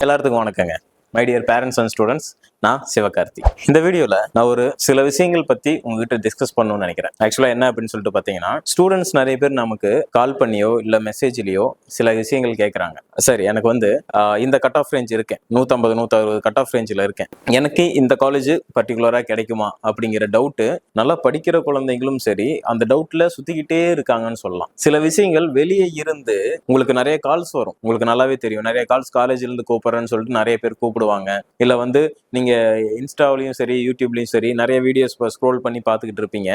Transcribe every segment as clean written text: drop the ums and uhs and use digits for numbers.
எல்லாத்துக்கும் வணக்கங்க. My dear parents and students, நான் சிவகார்த்தி. இந்த வீடியோவில் நான் ஒரு சில விஷயங்கள் பற்றி உங்ககிட்ட டிஸ்கஸ் பண்ணணும்னு நினைக்கிறேன். ஆக்சுவலாக என்ன அப்படின்னு சொல்லிட்டு பார்த்தீங்கன்னா, ஸ்டூடெண்ட்ஸ் நிறைய பேர் நமக்கு கால் பண்ணியோ இல்லை மெசேஜ்லேயோ சில விஷயங்கள் கேட்குறாங்க. சரி, எனக்கு வந்து இந்த கட் ஆஃப் ரேஞ்ச் இருக்கேன், 150 160 கட் ஆஃப் ரேஞ்சில் இருக்கேன், எனக்கு இந்த காலேஜ் பர்டிகுலராக கிடைக்குமா அப்படிங்கிற டவுட்டு நல்லா படிக்கிற குழந்தைங்களும் சரி அந்த டவுட்டில் சுற்றிக்கிட்டே இருக்காங்கன்னு சொல்லலாம். சில விஷயங்கள் வெளியே இருந்து உங்களுக்கு நிறைய கால்ஸ் வரும், உங்களுக்கு நல்லாவே தெரியும். நிறைய கால்ஸ் காலேஜ்லேருந்து கூப்பிட்றேன்னு சொல்லிட்டு நிறைய பேர் கூப்பிடுவாங்க. இல்லை வந்து நீங்கள் இன்ஸ்டாவிலையும் சரி யூடியூப்லையும் சரி நிறைய வீடியோஸ் ஸ்க்ரோல் பண்ணி பார்த்துக்கிட்டு இருப்பீங்க,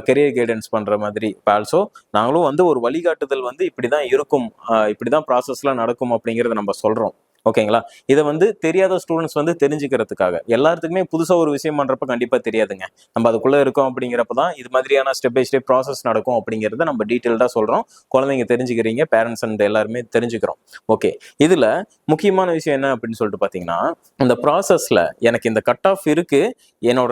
கெரியர் கைடன்ஸ் பண்ணுற மாதிரி. இப்போ ஆல்சோ நாங்களும் வந்து ஒரு வழிகாட்டுதல் வந்து இப்படி தான் இருக்கும், இப்படி தான் ப்ராசஸ்லாம் நடக்கும் அப்படிங்கிறத நம்ம சொல்கிறோம். ஓகேங்களா? இதை வந்து தெரியாத ஸ்டூடெண்ட்ஸ் வந்து தெரிஞ்சுக்கிறதுக்காக. எல்லாத்துக்குமே புதுசாக ஒரு விஷயம் பண்ணுறப்ப கண்டிப்பாக தெரியாதுங்க. நம்ம அதுக்குள்ளே இருக்கோம் அப்படிங்கிறப்ப தான் இது மாதிரியான ஸ்டெப் பை ஸ்டெப் ப்ராசஸ் நடக்கும் அப்படிங்கிறத நம்ம டீட்டெயில்டாக சொல்கிறோம். குழந்தைங்க தெரிஞ்சுக்கிறீங்க, பேரண்ட்ஸ் அண்ட் எல்லாருமே தெரிஞ்சுக்கிறோம். ஓகே, இதில் முக்கியமான விஷயம் என்ன அப்படின்னு சொல்லிட்டு பார்த்தீங்கன்னா, இந்த ப்ராசஸில் எனக்கு இந்த கட் ஆஃப் இருக்குது, என்னோட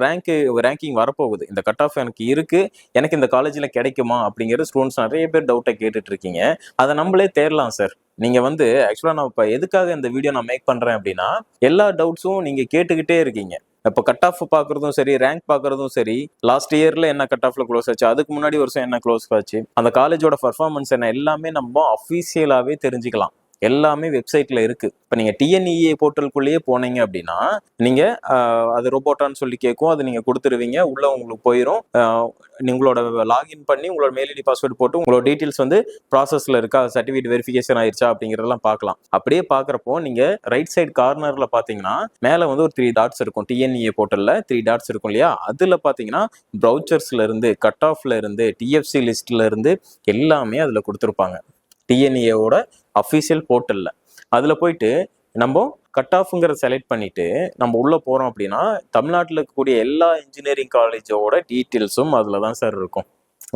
ரேங்கிங் வரப்போகுது, இந்த கட் ஆஃப் எனக்கு இருக்குது, எனக்கு இந்த காலேஜில் கிடைக்குமா அப்படிங்கிற ஸ்டூடெண்ட்ஸ் நிறைய பேர் டவுட்டை கேட்டுட்டு இருக்கீங்க. அதை நம்மளே தேரலாம் சார். நீங்க வந்து ஆக்சுவலா நான் இப்போ எதுக்காக இந்த வீடியோ நான் மேக் பண்றேன் அப்படின்னா, எல்லா டவுட்ஸும் நீங்க கேட்டுக்கிட்டே இருக்கீங்க. இப்போ கட் ஆஃப் பார்க்கறதும் சரி, ரேங்க் பார்க்கறதும் சரி, லாஸ்ட் இயர்ல என்ன கட் ஆஃப்ல க்ளோஸ் ஆச்சு, அதுக்கு முன்னாடி வருஷம் என்ன க்ளோஸ் ஆச்சு, அந்த காலேஜோட பர்ஃபார்மன்ஸ் என்ன, எல்லாமே நம்ம அஃபீஷியலாகவே தெரிஞ்சுக்கலாம். எல்லாமே வெப்சைட்ல இருக்கு. இப்போ நீங்க டிஎன்இஏ போர்ட்டலுக்குள்ளேயே போனீங்க அப்படின்னா, நீங்க அது ரோபோட்டான்னு சொல்லி கேட்கும், அது நீங்க கொடுத்துருவீங்க, உள்ள உங்களுக்கு போயிடும். உங்களோட லாகின் பண்ணி உங்களோட மெயில் ஐடி பாஸ்வேர்டு போட்டு உங்களோட டீட்டெயில்ஸ் வந்து ப்ராசஸ்ல இருக்கா, சர்டிஃபிகேட் வெரிஃபிகேஷன் ஆயிடுச்சா அப்படிங்கிறதெல்லாம் பார்க்கலாம். அப்படியே பார்க்குறப்போ நீங்க ரைட் சைடு கார்னர்ல பார்த்தீங்கன்னா மேலே வந்து ஒரு 3 டாட்ஸ் இருக்கும். டிஎன்இஏ போர்ட்டல்ல 3 டாட்ஸ் இருக்கும் இல்லையா? அதுல பார்த்தீங்கன்னா ப்ரௌச்சர்ஸ்ல இருந்து, கட் ஆஃப்ல இருந்து, டிஎஃப்சி லிஸ்ட்ல இருந்து எல்லாமே அதுல கொடுத்துருப்பாங்க. டிஎன்இஏவோட அஃபீஷியல் போர்ட்டல்ல அதில் போயிட்டு நம்ம கட் ஆஃப்ங்கிறத செலக்ட் பண்ணிட்டு நம்ம உள்ள போறோம் அப்படின்னா, தமிழ்நாட்டில் இருக்கக்கூடிய எல்லா இன்ஜினியரிங் காலேஜோட டீட்டெயில்ஸும் அதில் தான் சார் இருக்கும்.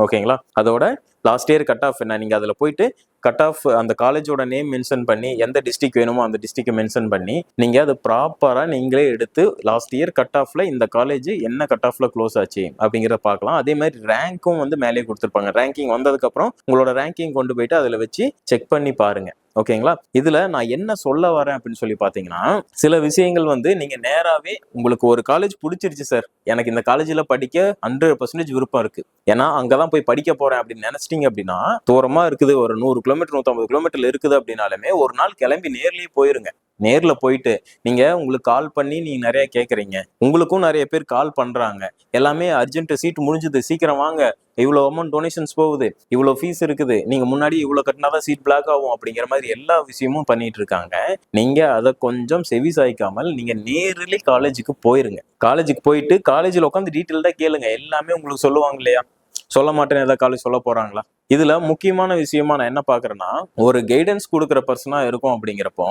ஓகேங்களா? அதோட லாஸ்ட் இயர் கட் ஆஃப் என்ன, நீங்க அதுல போயிட்டு கட் ஆஃப் அந்த காலேஜோட நேம் மென்ஷன் பண்ணி எந்த டிஸ்ட்ரிக்ட் வேணுமோ அந்த டிஸ்ட்ரிக்ட் மென்ஷன் பண்ணி நீங்க அதை ப்ராப்பரா நீங்களே எடுத்து லாஸ்ட் இயர் கட் ஆஃப்ல இந்த காலேஜ் என்ன கட் ஆஃப்ல க்ளோஸ் ஆச்சு அப்படிங்கிறத பார்க்கலாம். அதே மாதிரி ரேங்க்கும் வந்து மேலே கொடுத்துருப்பாங்க. ரேங்கிங் வந்ததுக்கு அப்புறம் உங்களோட ரேங்கிங் கொண்டு போயிட்டு அதுல வச்சு செக் பண்ணி பாருங்க. ஓகேங்களா? இதுல நான் என்ன சொல்ல வரேன் அப்படின்னு சொல்லி பாத்தீங்கன்னா, சில விஷயங்கள் வந்து நீங்க நேராவே உங்களுக்கு ஒரு காலேஜ் பிடிச்சிருச்சு சார், எனக்கு இந்த காலேஜ்ல படிக்க 100% விருப்பம் இருக்கு, ஏன்னா அங்கதான் போய் படிக்க போறேன் அப்படின்னு நினைச்சிட்டீங்க அப்படின்னா, தூரமா இருக்குது, ஒரு 100 கிலோமீட்டர் 150 கிலோமீட்டர்ல இருக்குது அப்படின்னாலுமே ஒரு நாள் கிளம்பி நேர்லயே போயிருங்க. நேர்ல போயிட்டு நீங்க உங்களுக்கு கால் பண்ணி நீங்க நிறைய கேட்குறீங்க, உங்களுக்கும் நிறைய பேர் கால் பண்றாங்க, எல்லாமே அர்ஜென்ட், சீட் முடிஞ்சுது, சீக்கிரம் வாங்க, இவ்வளோ அமௌண்ட் டொனேஷன்ஸ் போகுது, இவ்வளோ ஃபீஸ் இருக்குது, நீங்க முன்னாடி இவ்வளோ கட்டினாதான் சீட் பிளாக் ஆகும் அப்படிங்கிற மாதிரி எல்லா விஷயமும் பண்ணிட்டு இருக்காங்க. நீங்க அதை கொஞ்சம் செவி சாய்க்காமல் நீங்க நேரிலே காலேஜுக்கு போயிருங்க. காலேஜுக்கு போயிட்டு காலேஜில் உட்காந்து டீட்டெயில்டா கேளுங்க, எல்லாமே உங்களுக்கு சொல்லுவாங்க இல்லையா? சொல்ல மாட்டேன்னு ஏதாவது காலேஜ் சொல்ல போறாங்களா? இதுல முக்கியமான விஷயமா நான் என்ன பாக்குறேன்னா, ஒரு கைடன்ஸ் கொடுக்குற பர்சனா இருக்கும் அப்படிங்கிறப்போ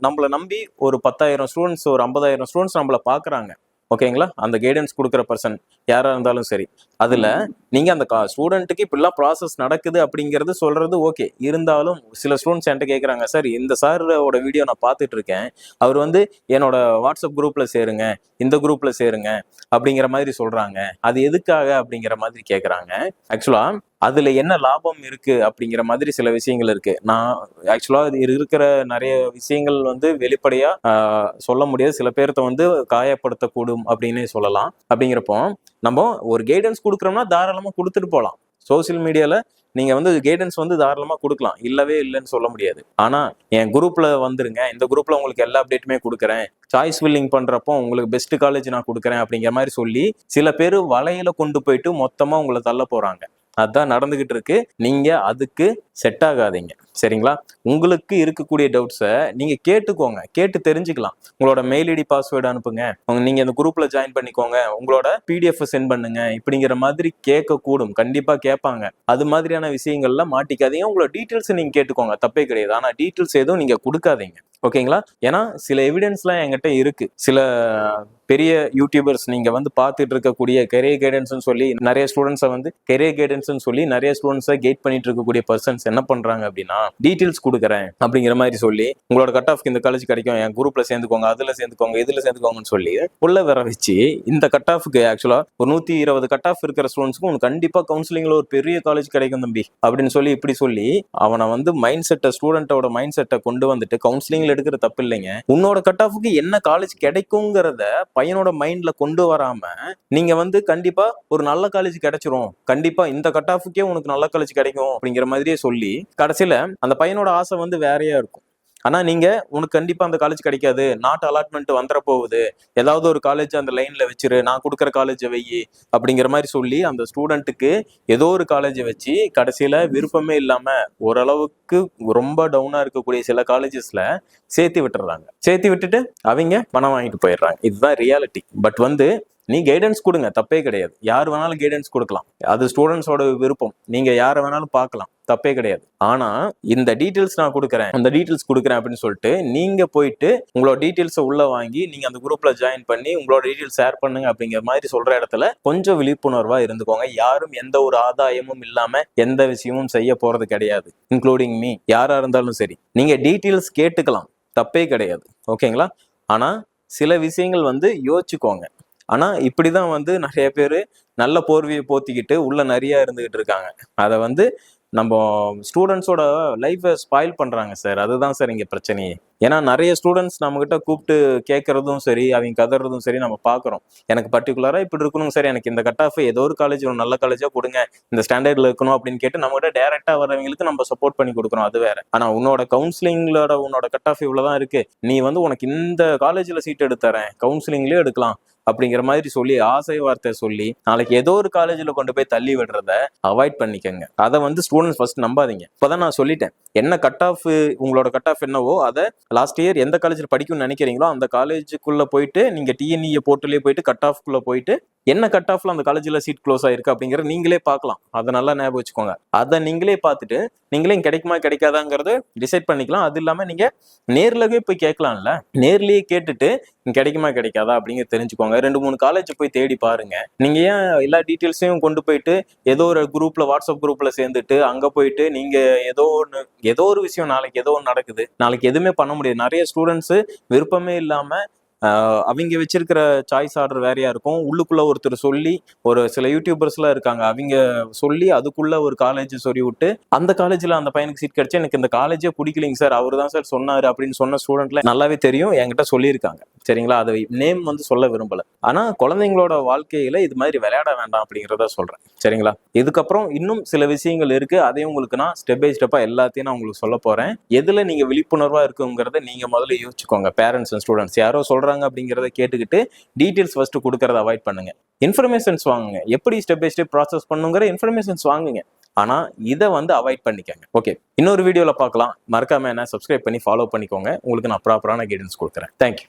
நம்மளை நம்பி ஒரு 10,000 ஸ்டூடெண்ட்ஸ், ஒரு 50,000 ஸ்டூடெண்ட்ஸ் நம்மள பாக்குறாங்க. ஓகேங்களா? அந்த கைடன்ஸ் கொடுக்குற பர்சன் யாரா இருந்தாலும் சரி, அதுல நீங்க அந்த ஸ்டூடெண்ட்டுக்கு இப்படிலாம் ப்ராசஸ் நடக்குது அப்படிங்கிறது சொல்றது ஓகே. இருந்தாலும் சில ஸ்டூடெண்ட்ஸ் என்கிட்ட கேட்குறாங்க, சார் இந்த சாரோட வீடியோ நான் பார்த்துட்டு இருக்கேன், அவர் வந்து என்னோட வாட்ஸ்அப் குரூப்ல சேருங்க, இந்த குரூப்ல சேருங்க அப்படிங்கிற மாதிரி சொல்றாங்க, அது எதுக்காக அப்படிங்கிற மாதிரி கேட்குறாங்க. ஆக்சுவலா அதுல என்ன லாபம் இருக்கு அப்படிங்கிற மாதிரி சில விஷயங்கள் இருக்கு. நான் ஆக்சுவலா இருக்கிற நிறைய விஷயங்கள் வந்து வெளிப்படையா சொல்ல முடியாது, சில பேர்த்த வந்து காயப்படுத்தக்கூடும் அப்படின்னே சொல்லலாம். அப்படிங்கிறப்போ நம்ம ஒரு கைடன்ஸ் கொடுக்குறோம்னா தாராளமா கொடுத்துட்டு போகலாம். சோசியல் மீடியால நீங்க வந்து கைடன்ஸ் வந்து தாராளமா கொடுக்கலாம், இல்லவே இல்லைன்னு சொல்ல முடியாது. ஆனா என் குரூப்ல வந்துருங்க, இந்த குரூப்ல உங்களுக்கு எல்லா அப்டேட்டுமே கொடுக்குறேன், சாய்ஸ் ஃபில்லிங் பண்றப்போ உங்களுக்கு பெஸ்ட் காலேஜ் நான் கொடுக்குறேன் அப்படிங்கிற மாதிரி சொல்லி சில பேர் வலையில கொண்டு போயிட்டு மொத்தமா உங்களை தள்ள போறாங்க. அதான் நடந்துகிட்டு இருக்கு. நீங்க அதுக்கு செட் ஆகாதீங்க, சரிங்களா? உங்களுக்கு இருக்கக்கூடிய டவுட்ஸை நீங்க கேட்டுக்கோங்க, கேட்டு தெரிஞ்சுக்கலாம். உங்களோட மெயில் ஐடி பாஸ்வேர்டு அனுப்புங்க, நீங்க இந்த குரூப்ல ஜாயின் பண்ணிக்கோங்க, உங்களோட பிடிஎஃப் சென்ட் பண்ணுங்க, இப்படிங்கிற மாதிரி கேட்கக்கூடும், கண்டிப்பா கேட்பாங்க. அது மாதிரியான விஷயங்கள்ல மாட்டிக்காதீங்க. உங்களோட டீட்டெயில்ஸ் நீங்க கேட்டுக்கோங்க, தப்பே கிடையாது. ஆனா டீட்டெயில்ஸ் எதுவும் நீங்க கொடுக்காதீங்க. ஓகேங்களா? ஏன்னா சில எவிடன்ஸ்லாம் என்கிட்ட இருக்கு. சில பெரிய யூடியூபர்ஸ் நீங்க வந்து பார்த்துட்டு இருக்கக்கூடிய கெரியர் கைடன்ஸ்னு சொல்லி நிறைய ஸ்டூடெண்ட்ஸை வந்து கெரியர் கைடன்ஸ்னு சொல்லி நிறைய ஸ்டூடெண்ட்ஸை கைட் பண்ணிட்டு இருக்கக்கூடிய பர்சன்ஸ் என்ன பண்றாங்க அப்படின்னா, டீடைல்ஸ் கொடுக்குறேன் அப்படிங்கிற மாதிரி சொல்லி உங்களோட கட் ஆஃப்க்கு இந்த காலேஜ் கிடைக்கும், என் குரூப்ல சேர்ந்துக்கோங்க, அதுல சேர்ந்துக்கோங்க, இதுல சேர்ந்துக்கோங்கன்னு சொல்லி உள்ள வர வச்சு இந்த கட் ஆஃப்க்கு ஆக்சுவலா ஒரு 120 கட் ஆஃப் இருக்கிற ஸ்டூடெண்ட்ஸ்க்கு உங்களுக்கு கண்டிப்பா கவுன்சிலிங்ல ஒரு பெரிய காலேஜ் கிடைக்கும் தம்பி அப்படின்னு சொல்லி இப்படி சொல்லி அவனை வந்து மைண்ட் செட்டை, ஸ்டூடெண்டோட மைண்ட் செட்டை கொண்டு வந்துட்டு கவுன்சிலிங்ல எடுக்கிற தப்பு இல்லைங்க. உன்னோட கட் ஆஃப்க்கு என்ன காலேஜ் கிடைக்குங்கிறத பையனோட மைண்ட்ல கொண்டு வராம நீங்க வந்து கண்டிப்பா ஒரு நல்ல காலேஜ் கிடைச்சிரும், கண்டிப்பா இந்த கட் ஆஃப்க்கே உனக்கு நல்ல காலேஜ் கிடைக்கும் அப்படிங்கிற மாதிரியே சொல்லி கடைசியில அந்த பையனோட ஆசை வந்து வேறையா இருக்கும். ஆனா நீங்க உனக்கு கண்டிப்பா அந்த காலேஜ் கிடைக்காது, நாட் அலாட்மெண்ட் வந்துட போகுது, ஏதாவது ஒரு காலேஜ் அந்த லைன்ல வச்சிரு, நான் கொடுக்குற காலேஜை வெயி அப்படிங்கிற மாதிரி சொல்லி அந்த ஸ்டூடெண்ட்டுக்கு ஏதோ ஒரு காலேஜை வச்சு கடைசியில விருப்பமே இல்லாம ஓரளவுக்கு ரொம்ப டவுனா இருக்கக்கூடிய சில காலேஜஸ்ல சேர்த்து விட்டுறாங்க. சேர்த்து விட்டுட்டு அவங்க பணம் வாங்கிட்டு போயிடுறாங்க. இதுதான் ரியாலிட்டி. பட் வந்து நீ கைடன்ஸ் கொடுங்க, தப்பே கிடையாது. யார் வேணாலும் கைடன்ஸ் கொடுக்கலாம், அது ஸ்டூடெண்ட்ஸோட விருப்பம். நீங்க யாரை வேணாலும் பார்க்கலாம், தப்பே கிடையாது. ஆனா இந்த டீட்டெயில்ஸ் நான் கொடுக்குறேன், அந்த டீட்டெயில்ஸ் கொடுக்குறேன் அப்படின்னு சொல்லிட்டு நீங்க போயிட்டு உங்களோட டீட்டெயில்ஸை உள்ள வாங்கி நீங்க அந்த குரூப்ல ஜாயின் பண்ணி உங்களோட டீட்டெயில்ஸ் ஷேர் பண்ணுங்க அப்படிங்கிற மாதிரி சொல்ற இடத்துல கொஞ்சம் விழிப்புணர்வா இருந்துக்கோங்க. யாரும் எந்த ஒரு ஆதாயமும் இல்லாம எந்த விஷயமும் செய்ய போறது கிடையாது, இன்க்ளூடிங் மீ. யாரா இருந்தாலும் சரி, நீங்க டீட்டெயில்ஸ் கேட்டுக்கலாம், தப்பே கிடையாது, ஓகேங்களா? ஆனா சில விஷயங்கள் வந்து யோசிச்சுக்கோங்க. ஆனா இப்படிதான் வந்து நிறைய பேர் நல்ல போர்வையை போத்திக்கிட்டு உள்ள நிறைய இருந்துகிட்டு இருக்காங்க. அதை வந்து நம்ம ஸ்டூடெண்ட்ஸோட லைஃபை ஸ்பாயில் பண்றாங்க சார். அதுதான் சார் இங்க பிரச்சனையே. ஏன்னா நிறைய ஸ்டூடெண்ட்ஸ் நம்ம கிட்ட கூப்பிட்டு கேட்கறதும் சரி, அவங்க கதறதும் சரி நம்ம பாக்குறோம். எனக்கு பர்டிகுலரா இப்படி இருக்கணும் சார், எனக்கு இந்த கட் ஆஃப் ஏதோ ஒரு காலேஜ் ஒரு நல்ல காலேஜா கொடுங்க, இந்த ஸ்டாண்டர்ட்ல இருக்கணும் அப்படின்னு கேட்டு நம்ம கிட்ட டைரக்டா வரவங்களுக்கு நம்ம சப்போர்ட் பண்ணி கொடுக்குறோம், அது வேற. ஆனா உன்னோட கவுன்சிலிங்களோட உன்னோட கட் ஆஃப் இவ்வளவுதான் இருக்கு, நீ வந்து உனக்கு இந்த காலேஜ்ல சீட் எடுத்துறேன், கவுன்சிலிங்லயே எடுக்கலாம் அப்படிங்கிற மாதிரி சொல்லி ஆசை வார்த்தை சொல்லி நாளைக்கு ஏதோ ஒரு காலேஜ்ல கொண்டு போய் தள்ளி விடுறத அவாய்ட் பண்ணிக்கங்க. அதை வந்து ஸ்டூடெண்ட்ஸ் ஃபர்ஸ்ட் நம்பாதீங்க. இப்பதான் நான் சொல்லிட்டேன், என்ன கட் ஆஃப் உங்களோட கட் ஆஃப் என்னவோ அதை லாஸ்ட் இயர் எந்த காலேஜில் படிக்கணும்னு நினைக்கிறீங்களோ அந்த காலேஜுக்குள்ள போயிட்டு நீங்க டிஎன்இ போர்ட்டலே போயிட்டு கட் ஆஃப்குள்ள போயிட்டு என்ன கட் ஆஃப்ல அந்த காலேஜில் சீட் க்ளோஸ் ஆயிருக்கு அப்படிங்கிறத நீங்களே பார்க்கலாம். அதை நல்லா ஞாபகம் வச்சுக்கோங்க. அதை நீங்களே பார்த்துட்டு நீங்களே கிடைக்குமா கிடைக்காதாங்கிறத டிசைட் பண்ணிக்கலாம். அது இல்லாம நீங்க நேர்லவே போய் கேட்கலாம்ல, நேர்லயே கேட்டுட்டு கிடைக்குமா கிடைக்காதா அப்படிங்கிற தெரிஞ்சுக்கோங்க. 2-3 காலேஜ் போய் தேடி பாருங்க. நீங்க ஏன் எல்லா டீட்டெயில்ஸையும் கொண்டு போயிட்டு ஏதோ ஒரு குரூப்ல, வாட்ஸ்அப் குரூப்ல சேர்ந்துட்டு அங்க போயிட்டு நீங்க ஏதோ ஒரு விஷயம் நாளைக்கு ஏதோ ஒன்று நடக்குது, நாளைக்கு எதுவுமே பண்ண முடியாது. நிறைய ஸ்டூடெண்ட்ஸ் விருப்பமே இல்லாம அவங்க வச்சிருக்கிற சாய்ஸ் ஆர்டர் வேறையா இருக்கும். உள்ளுக்குள்ள ஒருத்தர் சொல்லி, ஒரு சில யூடியூபர்ஸ்லாம் இருக்காங்க, அவங்க சொல்லி அதுக்குள்ள ஒரு காலேஜ் சொல்லி விட்டு அந்த காலேஜ்ல அந்த பையனுக்கு சீட் கிடைச்சு எனக்கு இந்த காலேஜே பிடிக்கலைங்க சார், அவரு தான் சார் சொன்னாரு அப்படின்னு சொன்ன ஸ்டூடெண்ட்ல நல்லாவே தெரியும், என்கிட்ட சொல்லியிருக்காங்க. சரிங்களா? அதை நேம் வந்து சொல்ல விரும்பல. ஆனா குழந்தைங்களோட வாழ்க்கையில இது மாதிரி விளையாட வேண்டாம் அப்படிங்கிறத சொல்றேன். சரிங்களா? இதுக்கப்புறம் இன்னும் சில விஷயங்கள் இருக்கு, அதையும் உங்களுக்கு நான் ஸ்டெப் பை ஸ்டெப்பா எல்லாத்தையும் நான் உங்களுக்கு சொல்ல போறேன். எதுல நீங்க விழிப்புணர்வா இருக்குங்கிறத நீங்க முதல்ல யோசிச்சுக்கோங்க. பேரண்ட்ஸ் அண்ட் ஸ்டூடெண்ட்ஸ் யாரோ சொல்றாங்க அப்படிங்கிறத கேட்டுக்கிட்டு டீடைல்ஸ் ஃபர்ஸ்ட் கொடுக்கறத அவாய்ட் பண்ணுங்க. இன்ஃபர்மேஷன்ஸ் வாங்குங்க, எப்படி ஸ்டெப் பை ஸ்டெப் ப்ராசஸ் பண்ணுங்கிற இன்ஃபர்மேஷன்ஸ் வாங்குங்க. ஆனா இதை வந்து அவாய்ட் பண்ணிக்கங்க. ஓகே, இன்னொரு வீடியோல பார்க்கலாம். மறக்காம என்ன சப்ஸ்கிரைப் பண்ணி ஃபாலோ பண்ணிக்கோங்க. உங்களுக்கு நான் ப்ராப்பரான கைடன்ஸ் கொடுக்குறேன். தேங்க்யூ.